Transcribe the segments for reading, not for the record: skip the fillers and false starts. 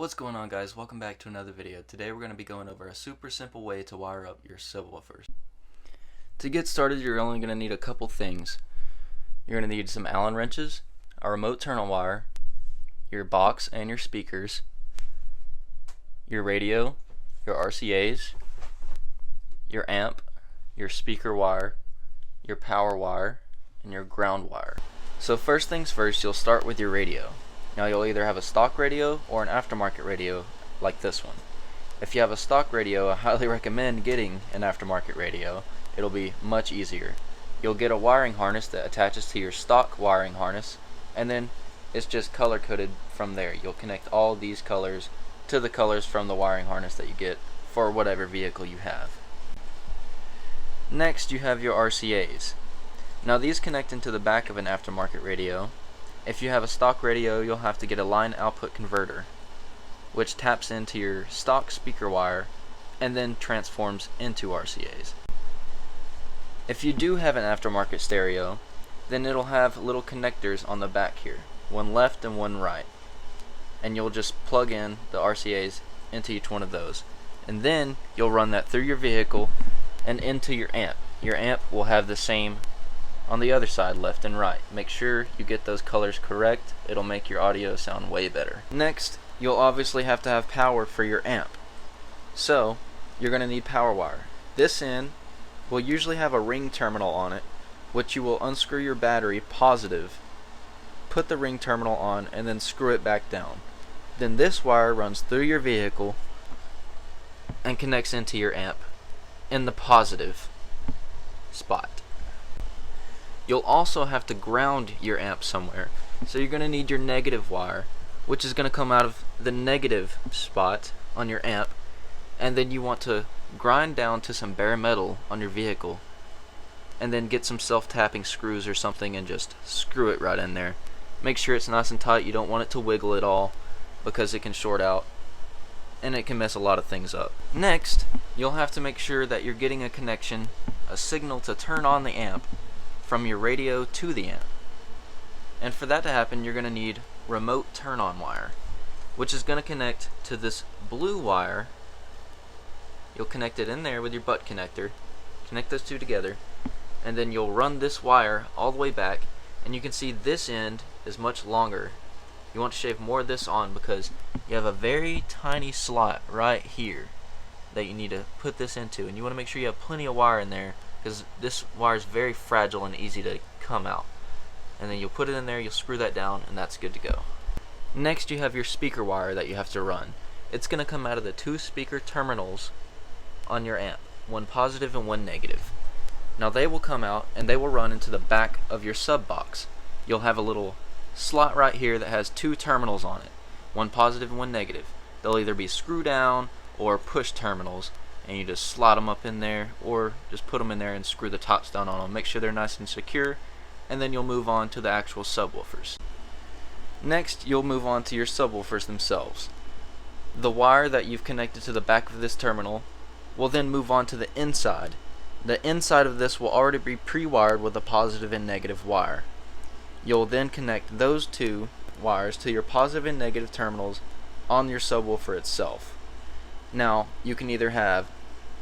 What's going on, guys? Welcome back to another video. Today we're going to be going over a super simple way to wire up your subwoofers. To get started, you're only going to need a couple things. You're going to need some Allen wrenches, a remote turn-on wire, your box and your speakers, your radio, your RCAs, your amp, your speaker wire, your power wire, and your ground wire. So first things first, you'll start with your radio. Now you'll either have a stock radio or an aftermarket radio like this one. If you have a stock radio, I highly recommend getting an aftermarket radio. It'll be much easier. You'll get a wiring harness that attaches to your stock wiring harness, and then it's just color coded from there. You'll connect all these colors to the colors from the wiring harness that you get for whatever vehicle you have. Next, you have your RCAs. Now these connect into the back of an aftermarket radio. If you have a stock radio, you'll have to get a line output converter, which taps into your stock speaker wire and then transforms into RCAs. If you do have an aftermarket stereo, then it'll have little connectors on the back here, one left and one right, and you'll just plug in the RCAs into each one of those, and then you'll run that through your vehicle and into your amp. Your amp will have the same on the other side, left and right. Make sure you get those colors correct. It'll make your audio sound way better. Next, you'll obviously have to have power for your amp. So, you're going to need power wire. This end will usually have a ring terminal on it, which you will unscrew your battery positive, put the ring terminal on, and then screw it back down. Then this wire runs through your vehicle and connects into your amp in the positive spot. You'll also have to ground your amp somewhere, so you're going to need your negative wire, which is going to come out of the negative spot on your amp, and then you want to grind down to some bare metal on your vehicle, and then get some self-tapping screws or something and just screw it right in there. Make sure it's nice and tight. You don't want it to wiggle at all, because it can short out and it can mess a lot of things up. Next, you'll have to make sure that you're getting a connection, a signal to turn on the amp from your radio to the amp. And for that to happen, you're going to need remote turn-on wire, which is going to connect to this blue wire. You'll connect it in there with your butt connector, connect those two together, and then you'll run this wire all the way back, and you can see this end is much longer. You want to shave more of this on because you have a very tiny slot right here that you need to put this into, and you want to make sure you have plenty of wire in there, because this wire is very fragile and easy to come out. And then you'll put it in there, you'll screw that down, and that's good to go. Next, you have your speaker wire that you have to run. It's going to come out of the two speaker terminals on your amp, one positive and one negative. Now they will come out and they will run into the back of your sub box. You'll have a little slot right here that has two terminals on it, one positive and one negative. They'll either be screw down or push terminals, and you just slot them up in there, or just put them in there and screw the tops down on them. Make sure they're nice and secure, and then you'll move on to the actual subwoofers. Next, you'll move on to your subwoofers themselves. The wire that you've connected to the back of this terminal will then move on to the inside. The inside of this will already be pre-wired with a positive and negative wire. You'll then connect those two wires to your positive and negative terminals on your subwoofer itself. Now, you can either have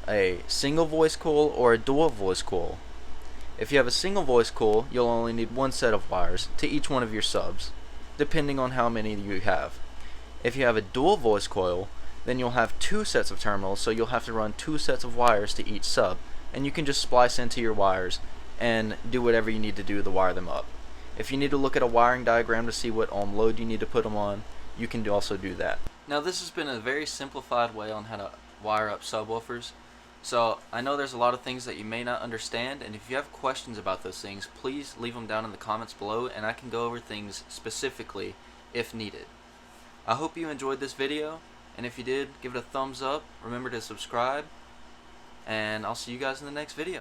a single voice coil or a dual voice coil. If you have a single voice coil, you'll only need one set of wires to each one of your subs, depending on how many you have. If you have a dual voice coil, then you'll have two sets of terminals, so you'll have to run two sets of wires to each sub, and you can just splice into your wires and do whatever you need to do to wire them up. If you need to look at a wiring diagram to see what ohm load you need to put them on, you can also do that. Now this has been a very simplified way on how to wire up subwoofers. So I know there's a lot of things that you may not understand, and if you have questions about those things, please leave them down in the comments below, and I can go over things specifically if needed. I hope you enjoyed this video, and if you did, give it a thumbs up. Remember to subscribe, and I'll see you guys in the next video.